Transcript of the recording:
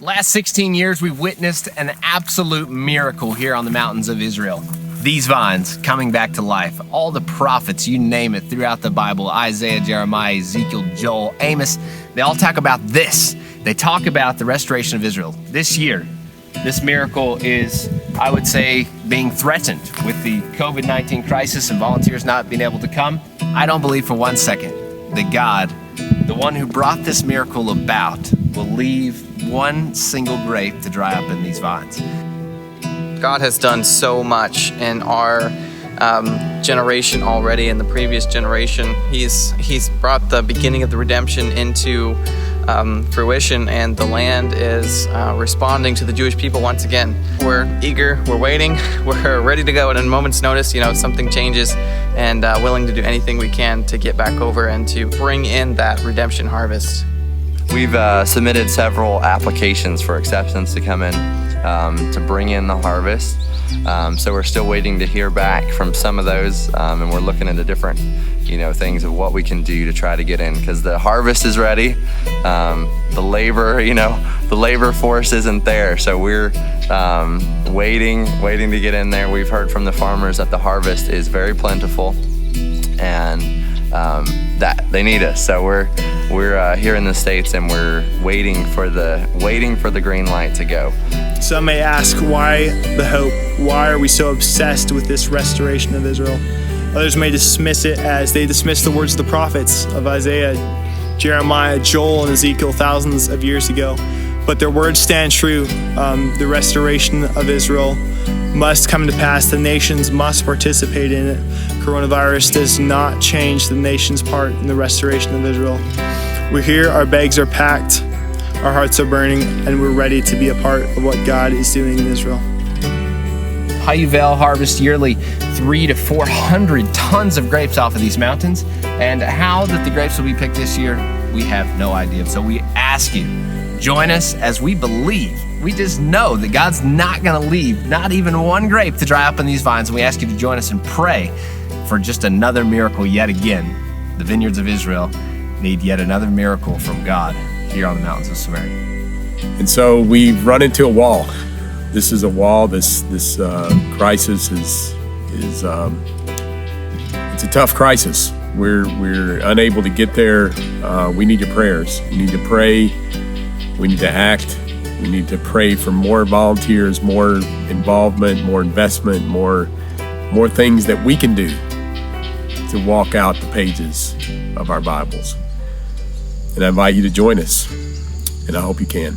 Last 16 years, we've witnessed an absolute miracle here on the mountains of Israel. These vines coming back to life. All the prophets, you name it, throughout the Bible, Isaiah, Jeremiah, Ezekiel, Joel, Amos, they all talk about this. They talk about the restoration of Israel. This year, this miracle is, I would say, being threatened with the COVID-19 crisis and volunteers not being able to come. I don't believe for 1 second that God, the one who brought this miracle about, will leave one single grape to dry up in these vines. God has done so much in our generation already, in the previous generation. He's brought the beginning of the redemption into fruition, and the land is responding to the Jewish people once again. We're eager, we're waiting, we're ready to go, and at a moment's notice, something changes, and willing to do anything we can to get back over and to bring in that redemption harvest. We've submitted several applications for acceptance to come in to bring in the harvest. So we're still waiting to hear back from some of those, and we're looking into different, things of what we can do to try to get in, because the harvest is ready. The labor force isn't there, so we're waiting to get in there. We've heard from the farmers that the harvest is very plentiful, and that they need us. So we're here in the States, and we're waiting for the green light to go. Some may ask, why the hope? Why are we so obsessed with this restoration of Israel? Others may dismiss it as they dismiss the words of the prophets of Isaiah, Jeremiah, Joel, and Ezekiel thousands of years ago. But their words stand true. The restoration of Israel must come to pass. The nations must participate in it. Coronavirus does not change the nation's part in the restoration of Israel. We're here, our bags are packed, our hearts are burning, and we're ready to be a part of what God is doing in Israel. HaYovel harvests yearly 300 to 400 tons of grapes off of these mountains, and how that the grapes will be picked this year, we have no idea. So we ask you, join us as we believe. We just know that God's not going to leave not even one grape to dry up in these vines, and we ask you to join us and pray for just another miracle yet again. The vineyards of Israel need yet another miracle from God here on the mountains of Samaria. And so we've run into a wall. This is a wall. This crisis is it's a tough crisis. We're unable to get there. We need your prayers. We need to pray. We need to act. We need to pray for more volunteers, more involvement, more investment, more things that we can do to walk out the pages of our Bibles. And I invite you to join us, and I hope you can.